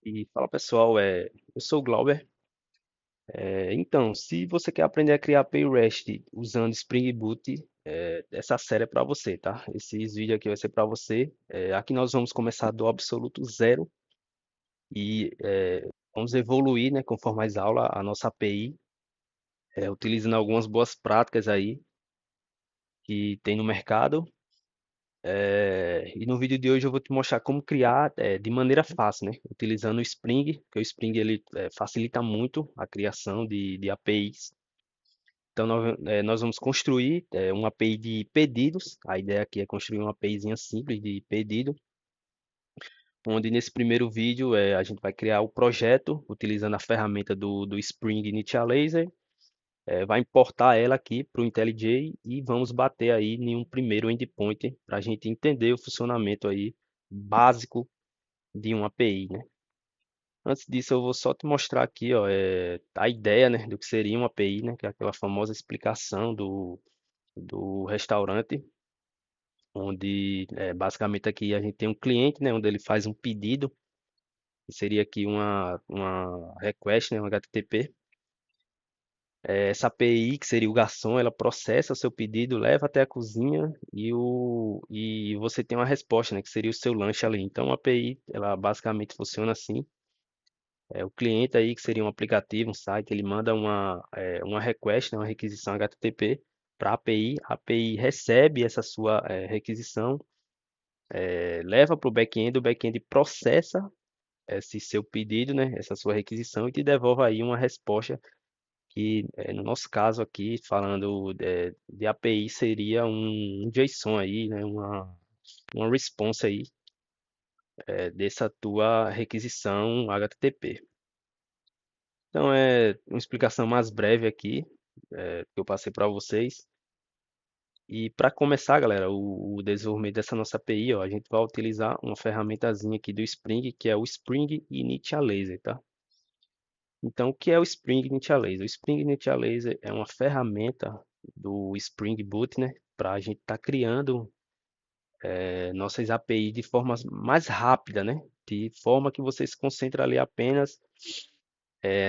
E fala pessoal, eu sou o Glauber. Então, se você quer aprender a criar API REST usando Spring Boot, essa série é para você, tá? Esses vídeos aqui vai ser para você. Aqui nós vamos começar do absoluto zero e vamos evoluir, né, conforme as aulas, a nossa API, utilizando algumas boas práticas aí que tem no mercado. E no vídeo de hoje eu vou te mostrar como criar de maneira fácil, né? Utilizando o Spring, que o Spring ele facilita muito a criação de APIs. Então nós vamos construir uma API de pedidos. A ideia aqui é construir uma APIzinha simples de pedido, onde nesse primeiro vídeo a gente vai criar o projeto utilizando a ferramenta do Spring Initializer. Vai importar ela aqui para o IntelliJ e vamos bater aí em um primeiro endpoint para a gente entender o funcionamento aí básico de uma API, né? Antes disso, eu vou só te mostrar aqui, ó, a ideia, né, do que seria uma API, né, que é aquela famosa explicação do restaurante, onde basicamente aqui a gente tem um cliente, né, onde ele faz um pedido, que seria aqui uma request, né, um HTTP. Essa API, que seria o garçom, ela processa o seu pedido, leva até a cozinha e você tem uma resposta, né, que seria o seu lanche ali. Então, a API, ela basicamente funciona assim. O cliente aí, que seria um aplicativo, um site, ele manda uma request, né, uma requisição HTTP para a API recebe essa sua requisição, leva para o back-end processa esse seu pedido, né, essa sua requisição e te devolve aí uma resposta que, no nosso caso aqui, falando de API, seria um JSON aí, né, uma response aí dessa tua requisição HTTP. Então é uma explicação mais breve aqui que eu passei para vocês. E para começar, galera, o desenvolvimento dessa nossa API, ó, a gente vai utilizar uma ferramentazinha aqui do Spring, que é o Spring Initializer, tá? Então, o que é o Spring Initializer? O Spring Initializer é uma ferramenta do Spring Boot, né? Para a gente estar criando nossas API de forma mais rápida, né? De forma que você se concentre ali apenas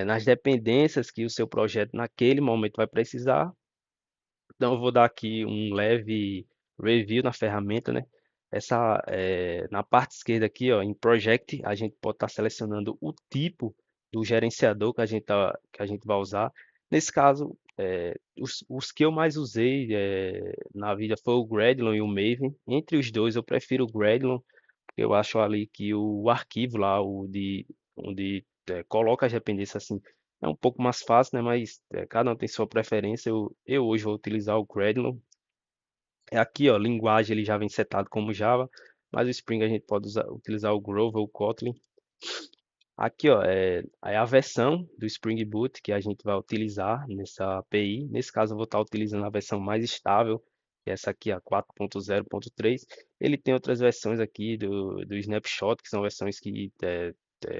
nas dependências que o seu projeto naquele momento vai precisar. Então, eu vou dar aqui um leve review na ferramenta, né? Na parte esquerda aqui, ó, em Project, a gente pode estar selecionando o tipo do gerenciador que a gente vai usar. Nesse caso, os que eu mais usei na vida foi o Gradle e o Maven. Entre os dois, eu prefiro o Gradle, porque eu acho ali que o arquivo lá, onde coloca as dependências assim, é um pouco mais fácil, né? Mas cada um tem sua preferência. Eu hoje vou utilizar o Gradle. Aqui, ó, linguagem ele já vem setado como Java, mas o Spring a gente pode utilizar o Grove ou o Kotlin. Aqui, ó, é a versão do Spring Boot que a gente vai utilizar nessa API. Nesse caso, eu vou estar utilizando a versão mais estável, que é essa aqui, a 4.0.3. Ele tem outras versões aqui do Snapshot, que são versões que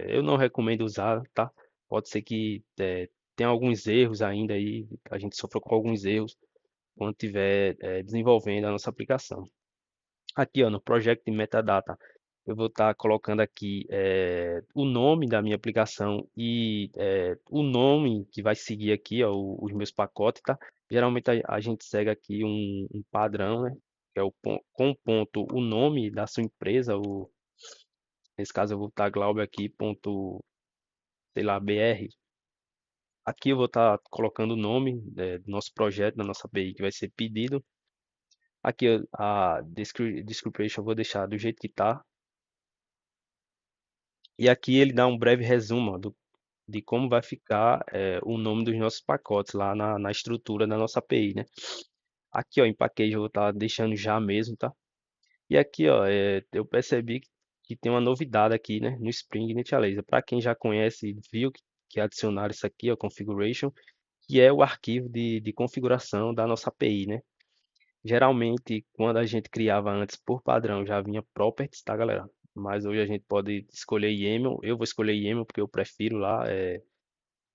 eu não recomendo usar, tá? Pode ser que tenha alguns erros ainda aí, a gente sofra com alguns erros quando estiver desenvolvendo a nossa aplicação. Aqui, ó, no Project Metadata, eu vou estar colocando aqui o nome da minha aplicação e o nome que vai seguir aqui, ó, os meus pacotes, tá? Geralmente a gente segue aqui um padrão, né? Que é com ponto o nome da sua empresa, nesse caso eu vou estar Glauber aqui, ponto, sei lá, BR. Aqui eu vou estar colocando o nome do nosso projeto, da nossa API que vai ser pedido. Aqui a description eu vou deixar do jeito que está. E aqui ele dá um breve resumo ó, de como vai ficar o nome dos nossos pacotes lá na estrutura da nossa API, né? Aqui, ó, em package eu vou estar deixando já mesmo, tá? E aqui, ó, eu percebi que tem uma novidade aqui, né? No Spring Initializer. Para quem já conhece, viu que adicionaram isso aqui, ó, configuration, que é o arquivo de configuração da nossa API, né? Geralmente, quando a gente criava antes por padrão, já vinha properties, tá, galera? Mas hoje a gente pode escolher YAML. Eu vou escolher YAML porque eu prefiro lá.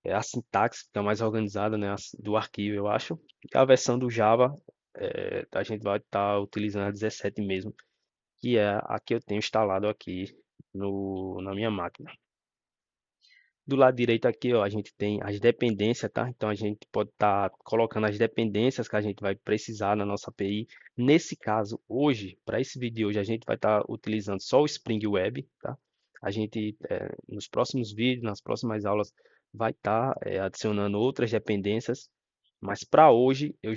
A sintaxe fica mais organizada, né, do arquivo, eu acho. E a versão do Java, a gente vai estar utilizando a 17 mesmo, que é a que eu tenho instalado aqui na minha máquina. Do lado direito aqui, ó, a gente tem as dependências, tá? Então a gente pode estar colocando as dependências que a gente vai precisar na nossa API. Nesse caso, hoje, para esse vídeo de hoje, a gente vai estar utilizando só o Spring Web, tá? A gente, nos próximos vídeos, nas próximas aulas, vai estar adicionando outras dependências, mas para hoje eu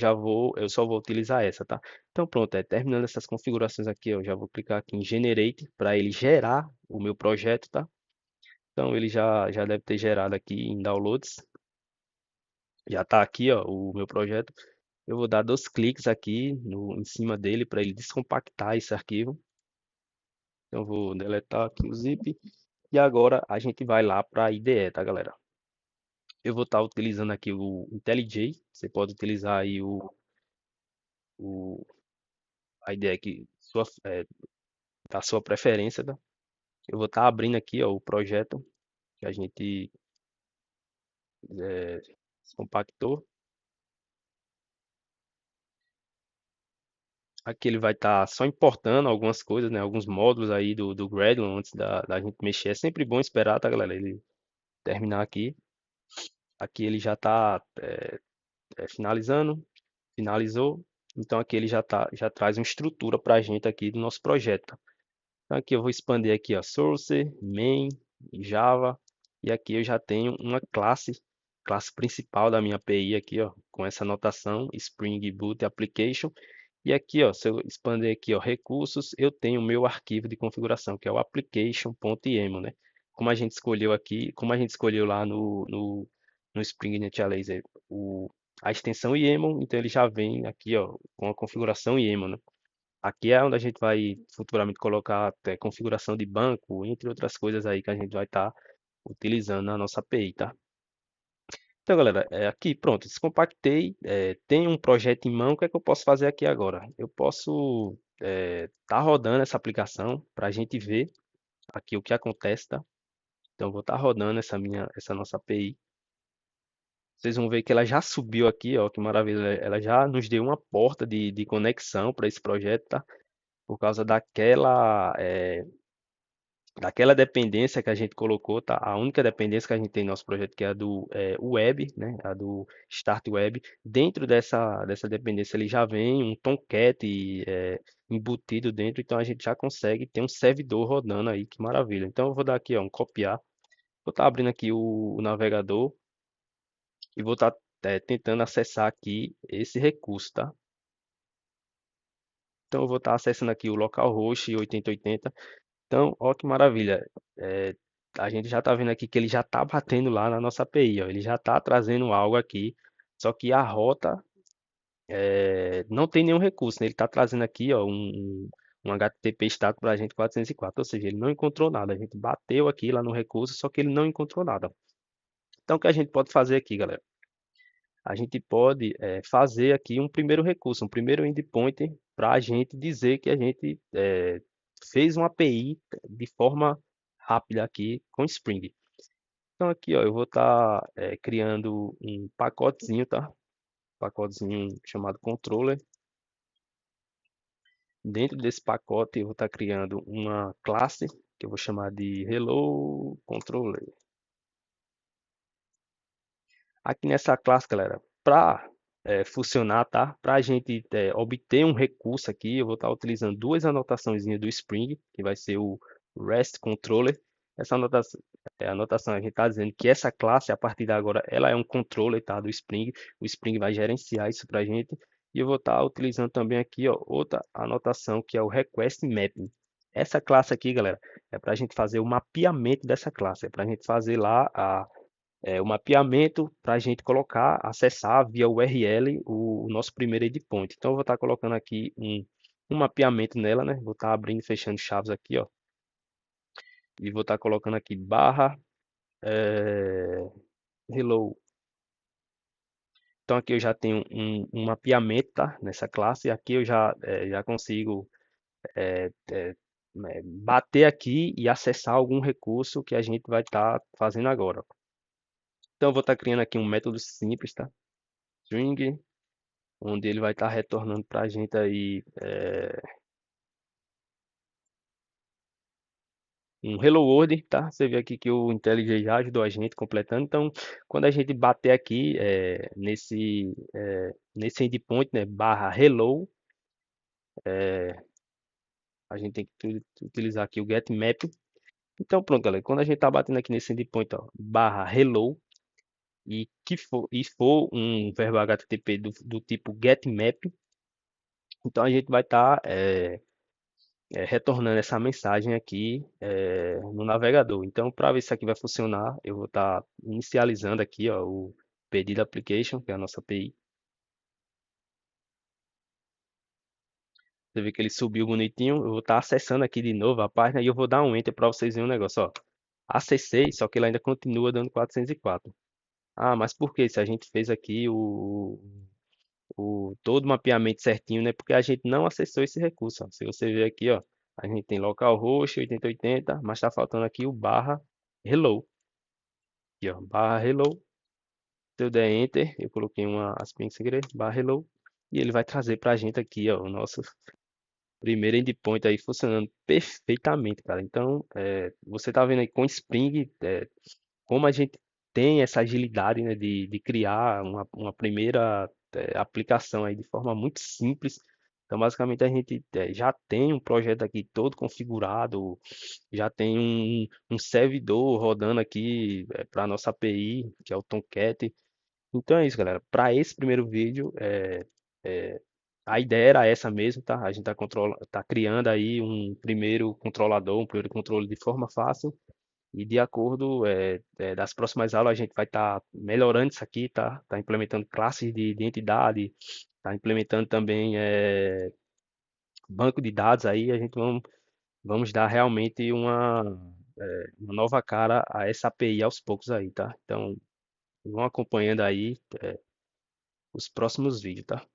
só vou utilizar essa, tá? Então pronto, terminando essas configurações aqui, eu já vou clicar aqui em Generate para ele gerar o meu projeto, tá? Então ele já deve ter gerado aqui em downloads. Já está aqui, ó, o meu projeto. Eu vou dar 2 cliques aqui em cima dele para ele descompactar esse arquivo. Então eu vou deletar aqui o zip. E agora a gente vai lá para a IDE, tá, galera? Eu vou estar utilizando aqui o IntelliJ. Você pode utilizar aí o, a IDE que da sua preferência, tá? Eu vou estar abrindo aqui, ó, o projeto que a gente é, compactou. Aqui ele vai estar só importando algumas coisas, né? Alguns módulos aí do Gradle antes da gente mexer. É sempre bom esperar, tá, galera? Ele terminar aqui. Aqui ele já está finalizando, finalizou. Então aqui ele já traz uma estrutura para a gente aqui do nosso projeto, tá? Então aqui eu vou expandir aqui, ó, Source, Main, Java. E aqui eu já tenho uma classe principal da minha API aqui, ó, com essa notação Spring Boot Application. E aqui, ó, se eu expandir aqui, ó, recursos, eu tenho o meu arquivo de configuração, que é o application.yaml, né? Como a gente escolheu aqui, como a gente escolheu lá no Spring Initializer a extensão YAML, então ele já vem aqui, ó, com a configuração YAML, né? Aqui é onde a gente vai futuramente colocar até configuração de banco, entre outras coisas aí que a gente vai estar utilizando na nossa API, tá? Então, galera, aqui, pronto, descompactei, tem um projeto em mão, o que é que eu posso fazer aqui agora? Eu posso tá rodando essa aplicação para a gente ver aqui o que acontece, tá? Então, eu vou estar rodando essa nossa API. Vocês vão ver que ela já subiu aqui, ó, que maravilha, ela já nos deu uma porta de conexão para esse projeto, tá? Por causa daquela dependência que a gente colocou, tá? A única dependência que a gente tem no nosso projeto, que é a do web, né? A do Start Web. Dentro dessa dependência, ele já vem um Tomcat embutido dentro, então a gente já consegue ter um servidor rodando aí, que maravilha. Então eu vou dar aqui, ó, um copiar. Vou estar abrindo aqui o navegador e vou estar tentando acessar aqui esse recurso, tá? Então eu vou estar acessando aqui o localhost 8080. Então, ó que maravilha. É, a gente já está vendo aqui que ele já está batendo lá na nossa API, ó. Ele já está trazendo algo aqui, só que a rota não tem nenhum recurso, né? Ele está trazendo aqui, ó, um HTTP status para a gente 404, ou seja, ele não encontrou nada. A gente bateu aqui lá no recurso, só que ele não encontrou nada. Então, o que a gente pode fazer aqui, galera? A gente pode fazer aqui um primeiro recurso, um primeiro endpoint para a gente dizer que a gente fez uma API de forma rápida aqui com Spring. Então aqui, ó, eu vou estar criando um pacotezinho, tá? Pacotezinho chamado controller. Dentro desse pacote eu vou estar criando uma classe que eu vou chamar de Hello Controller. Aqui nessa classe, galera, para funcionar, tá? Para a gente obter um recurso aqui, eu vou estar utilizando duas anotaçõezinhas do Spring, que vai ser o REST Controller. Essa anotação a gente está dizendo que essa classe, a partir de agora, ela é um controller, tá, do Spring. O Spring vai gerenciar isso para a gente. E eu vou estar utilizando também aqui, ó, outra anotação que é o Request Mapping. Essa classe aqui, galera, é para a gente fazer o mapeamento dessa classe. É para a gente fazer lá o mapeamento para a gente colocar, acessar via URL o nosso primeiro endpoint. Então, eu vou estar colocando aqui um mapeamento nela, né? Vou estar abrindo e fechando chaves aqui, ó. E vou estar colocando aqui barra hello. Então, aqui eu já tenho um mapeamento, tá? Nessa classe. Aqui eu já consigo bater aqui e acessar algum recurso que a gente vai estar fazendo agora. Então, eu vou estar criando aqui um método simples, tá? String, onde ele vai estar retornando para a gente aí um Hello World, tá? Você vê aqui que o IntelliJ já ajudou a gente completando. Então, quando a gente bater aqui nesse endpoint, né, barra hello, a gente tem que utilizar aqui o getMap. Então, pronto, galera. Quando a gente tá batendo aqui nesse endpoint, ó, barra hello, e for um verbo HTTP do tipo getMap, então a gente vai estar retornando essa mensagem aqui no navegador. Então, para ver se isso aqui vai funcionar, eu vou estar inicializando aqui, ó, o pedido application, que é a nossa API. Você vê que ele subiu bonitinho. Eu vou estar acessando aqui de novo a página e eu vou dar um enter para vocês verem um negócio, ó. Acessei, só que ele ainda continua dando 404. Ah, mas por que? Se a gente fez aqui todo o mapeamento certinho, né? Porque a gente não acessou esse recurso, ó. Se você ver aqui, ó, a gente tem localhost 8080, mas está faltando aqui o barra hello. Aqui, ó, barra hello. Se eu der enter, eu coloquei uma aspinha sem querer, barra hello, e ele vai trazer pra gente aqui, ó, o nosso primeiro endpoint aí funcionando perfeitamente, cara. Então, você tá vendo aí com Spring, como a gente tem essa agilidade, né, de criar uma primeira aplicação aí de forma muito simples. Então, basicamente, a gente já tem um projeto aqui todo configurado, já tem um servidor rodando aqui para nossa API, que é o Tomcat. Então é isso, galera. Para esse primeiro vídeo, é, a ideia era essa mesmo, tá? A gente tá criando aí um primeiro controlador, um primeiro controle de forma fácil. E de acordo das próximas aulas, a gente vai estar melhorando isso aqui, tá? Tá implementando classes de entidade, tá implementando também banco de dados aí. A gente vamos dar realmente uma nova cara a essa API aos poucos aí, tá? Então, vão acompanhando aí os próximos vídeos, tá?